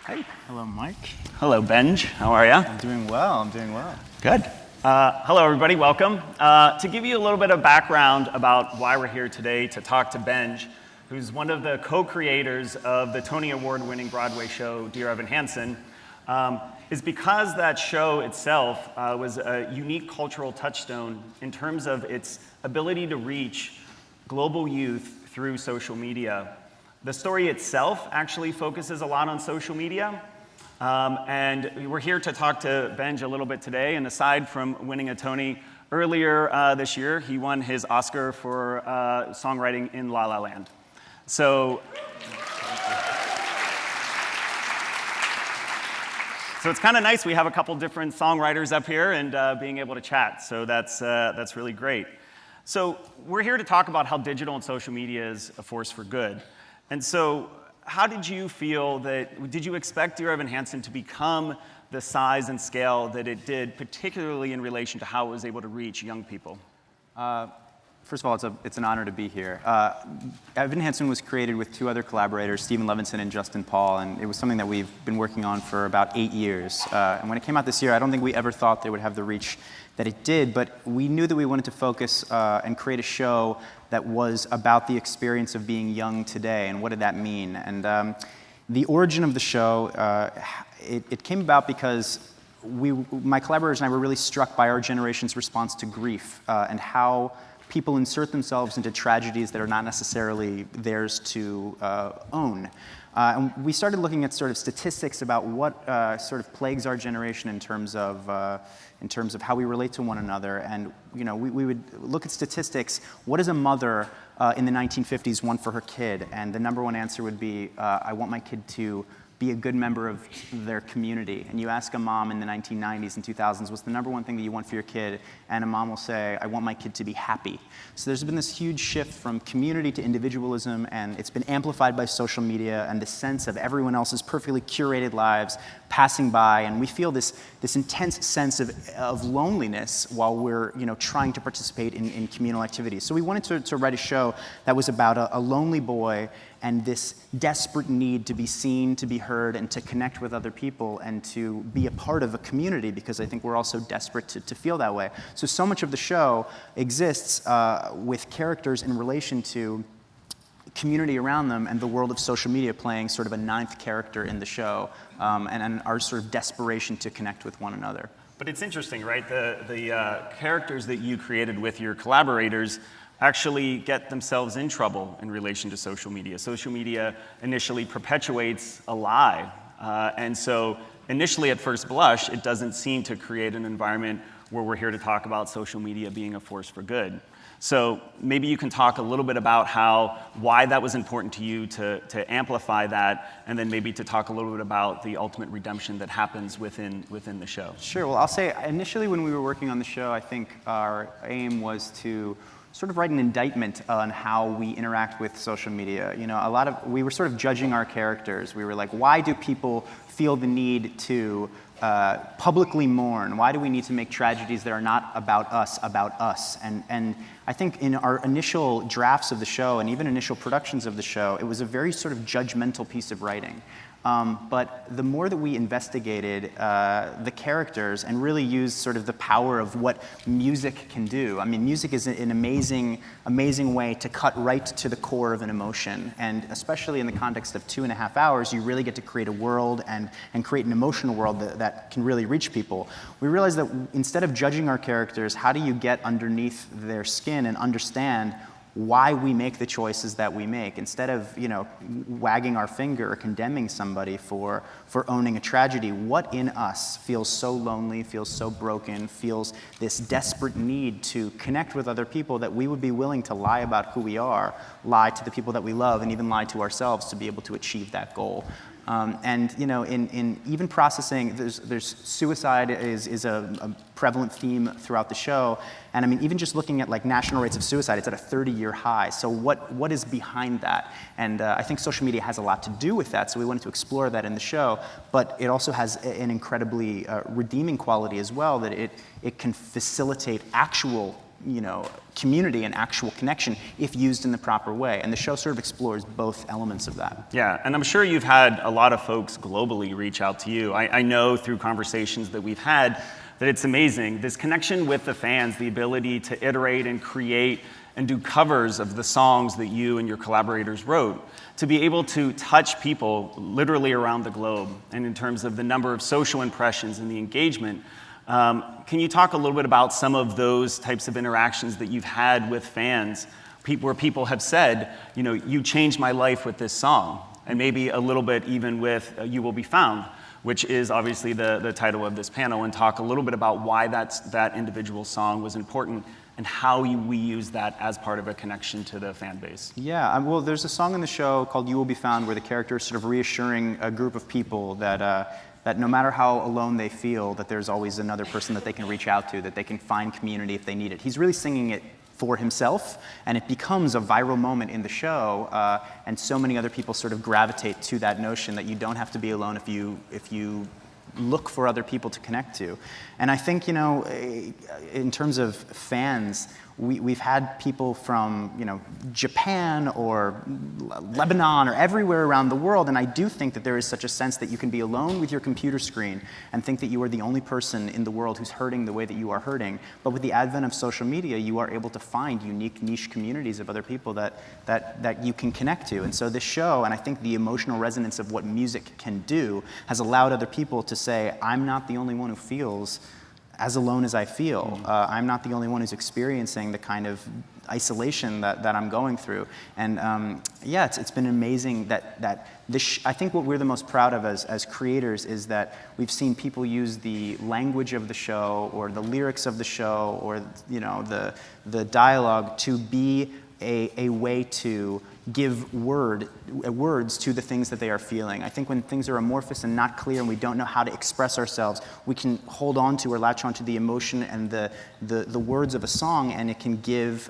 Hey. Hello, Mike. Hello, Benj. How are you? I'm doing well. Good. Hello, everybody. Welcome. To give you a little bit of background about why we're here today to talk to Benj, who's one of the co-creators of the Tony Award-winning Broadway show, Dear Evan Hansen, is because that show itself was a unique cultural touchstone in terms of its ability to reach global youth through social media. The story itself actually focuses a lot on social media, and we're here to talk to Benj a little bit today. And aside from winning a Tony earlier this year, he won his Oscar for songwriting in La La Land. So it's kind of nice. We have a couple different songwriters up here and being able to chat. So that's really great. So we're here to talk about how digital and social media is a force for good. And so how did you feel did you expect Dear Evan Hansen to become the size and scale that it did, particularly in relation to how it was able to reach young people? First of all, it's an honor to be here. Evan Hansen was created with two other collaborators, Stephen Levinson and Justin Paul, and it was something that we've been working on for about 8 years. And when it came out this year, I don't think we ever thought they would have the reach that it did, but we knew that we wanted to focus and create a show that was about the experience of being young today, and what did that mean? And the origin of the show, it came about because my collaborators and I were really struck by our generation's response to grief and how people insert themselves into tragedies that are not necessarily theirs to own. And we started looking at sort of statistics about what sort of plagues our generation in terms of how we relate to one another. And we would look at statistics. What does a mother in the 1950s want for her kid? And the number one answer would be, I want my kid to be a good member of their community. And you ask a mom in the 1990s and 2000s, what's the number one thing that you want for your kid? And a mom will say, I want my kid to be happy. So there's been this huge shift from community to individualism, and it's been amplified by social media and the sense of everyone else's perfectly curated lives passing by. And we feel this intense sense of loneliness while we're trying to participate in communal activities. So we wanted to write a show that was about a lonely boy and this desperate need to be seen, to be heard, and to connect with other people and to be a part of a community, because I think we're all so desperate to feel that way. So much of the show exists with characters in relation to community around them and the world of social media playing sort of a ninth character in the show, and our sort of desperation to connect with one another. But it's interesting, right? The characters that you created with your collaborators actually get themselves in trouble in relation to social media. Social media initially perpetuates a lie. And so initially, at first blush, it doesn't seem to create an environment where we're here to talk about social media being a force for good. So maybe you can talk a little bit about why that was important to you to amplify that, and then maybe to talk a little bit about the ultimate redemption that happens within the show. Sure. Well, I'll say initially when we were working on the show, I think our aim was to sort of write an indictment on how we interact with social media. We were sort of judging our characters. We were like, why do people feel the need to publicly mourn? Why do we need to make tragedies that are not about us? And I think in our initial drafts of the show and even initial productions of the show, it was a very sort of judgmental piece of writing. But the more that we investigated the characters and really used sort of the power of what music can do. I mean, music is an amazing way to cut right to the core of an emotion. And especially in the context of 2.5 hours, you really get to create a world and create an emotional world that can really reach people. We realized that instead of judging our characters, how do you get underneath their skin and understand why we make the choices that we make, instead of wagging our finger or condemning somebody for owning a tragedy. What in us feels so lonely, feels so broken, feels this desperate need to connect with other people that we would be willing to lie about who we are, lie to the people that we love, and even lie to ourselves to be able to achieve that goal. And in even processing, there's suicide is a prevalent theme throughout the show. And I mean, even just looking at like national rates of suicide, it's at a 30-year high. So what is behind that? And I think social media has a lot to do with that. So we wanted to explore that in the show. But it also has an incredibly redeeming quality as well, that it can facilitate actual community and actual connection if used in the proper way. And the show sort of explores both elements of that. Yeah, and I'm sure you've had a lot of folks globally reach out to you. I know through conversations that we've had that it's amazing. This connection with the fans, the ability to iterate and create and do covers of the songs that you and your collaborators wrote, to be able to touch people literally around the globe, and in terms of the number of social impressions and the engagement. Can you talk a little bit about some of those types of interactions that you've had with fans, where people have said, you changed my life with this song, and maybe a little bit even with You Will Be Found, which is obviously the title of this panel, and talk a little bit about why that individual song was important and how we use that as part of a connection to the fan base. Yeah, well, there's a song in the show called You Will Be Found where the character is sort of reassuring a group of people that no matter how alone they feel, that there's always another person that they can reach out to, that they can find community if they need it. He's really singing it for himself, and it becomes a viral moment in the show, and so many other people sort of gravitate to that notion that you don't have to be alone if you look for other people to connect to. And I think, in terms of fans, we've had people from, Japan or Lebanon or everywhere around the world, and I do think that there is such a sense that you can be alone with your computer screen and think that you are the only person in the world who's hurting the way that you are hurting. But with the advent of social media, you are able to find unique niche communities of other people that you can connect to. And so this show, and I think the emotional resonance of what music can do, has allowed other people to say, I'm not the only one who feels as alone as I feel. I'm not the only one who's experiencing the kind of isolation that I'm going through. And it's been amazing that this. I think what we're the most proud of as creators is that we've seen people use the language of the show or the lyrics of the show or the dialogue to be a way to give words to the things that they are feeling. I think when things are amorphous and not clear and we don't know how to express ourselves, we can hold on to or latch on to the emotion and the words of a song, and it can give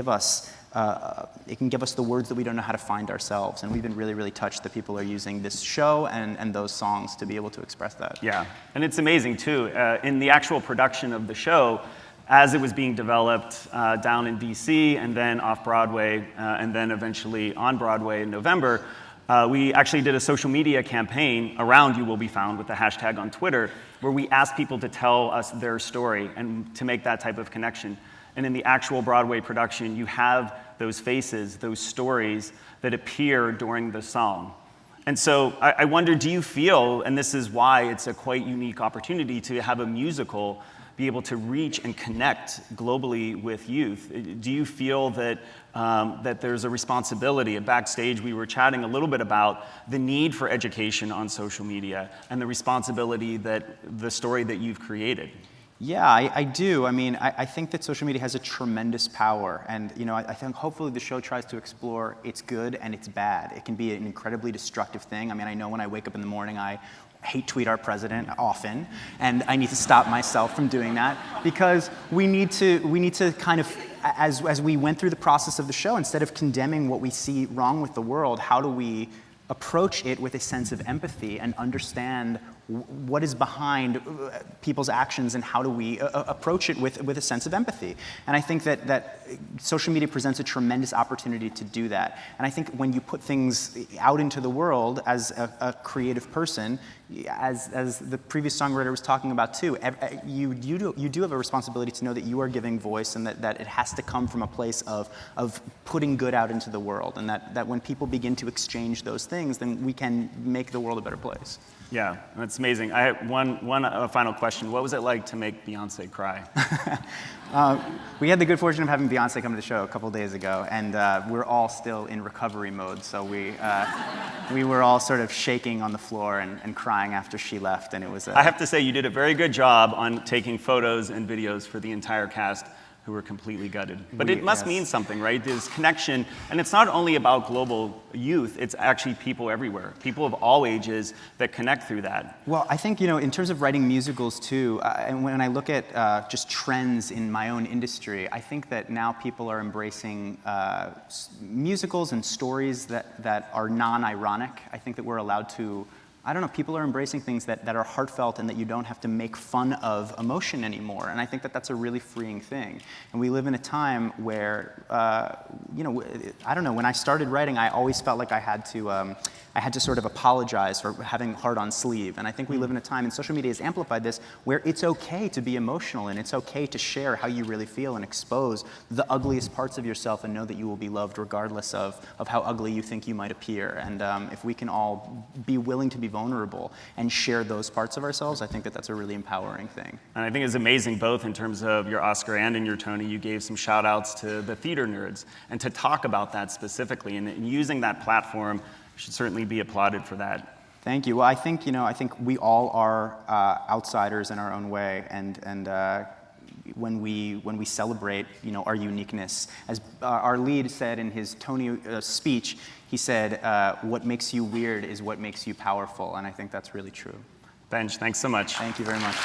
us the words that we don't know how to find ourselves. And we've been really, really touched that people are using this show and those songs to be able to express that. Yeah, and it's amazing too. In the actual production of the show, as it was being developed down in DC and then off Broadway and then eventually on Broadway in November, we actually did a social media campaign around You Will Be Found with the hashtag on Twitter, where we asked people to tell us their story and to make that type of connection. And in the actual Broadway production, you have those faces, those stories that appear during the song. And so I wonder, do you feel, and this is why it's a quite unique opportunity to have a musical be able to reach and connect globally with youth. Do you feel that that there's a responsibility? Backstage, we were chatting a little bit about the need for education on social media and the responsibility that the story that you've created. Yeah, I do. I mean, I think that social media has a tremendous power. And, I think hopefully the show tries to explore its good and its bad. It can be an incredibly destructive thing. I mean, I know when I wake up in the morning, I hate tweet our president often, and I need to stop myself from doing that because we need to kind of, as we went through the process of the show, instead of condemning what we see wrong with the world, how do we approach it with a sense of empathy and understand what is behind people's actions and how do we approach it with a sense of empathy. And I think that social media presents a tremendous opportunity to do that. And I think when you put things out into the world as a creative person, as the previous songwriter was talking about too, you do have a responsibility to know that you are giving voice and that it has to come from a place of putting good out into the world, and that when people begin to exchange those things, then we can make the world a better place. Yeah, that's amazing. I have one final question. What was it like to make Beyonce cry? We had the good fortune of having Beyonce come to the show a couple days ago, and we're all still in recovery mode, so we were all sort of shaking on the floor and crying after she left, and it was I have to say, you did a very good job on taking photos and videos for the entire cast, who were completely gutted. But it must mean something, right? This connection, and it's not only about global youth, it's actually people everywhere, people of all ages that connect through that. Well, I think, in terms of writing musicals too, and when I look at just trends in my own industry, I think that now people are embracing musicals and stories that are non-ironic. I think that we're allowed to I don't know, people are embracing things that are heartfelt and that you don't have to make fun of emotion anymore. And I think that that's a really freeing thing. And we live in a time where, you know, I don't know, when I started writing, I always felt like I had to sort of apologize for having heart on sleeve. And I think we live in a time, and social media has amplified this, where it's okay to be emotional and it's okay to share how you really feel and expose the ugliest parts of yourself and know that you will be loved regardless of how ugly you think you might appear. And if we can all be willing to be vulnerable and share those parts of ourselves, I think that that's a really empowering thing. And I think it's amazing, both in terms of your Oscar and in your Tony, you gave some shout outs to the theater nerds, and to talk about that specifically, and using that platform should certainly be applauded for that. Thank you. Well, I think, you know, I think we all are outsiders in our own way, and when we celebrate, you know, our uniqueness, as our lead said in his Tony speech, he said, "What makes you weird is what makes you powerful," and I think that's really true. Benj, thanks so much. Thank you very much.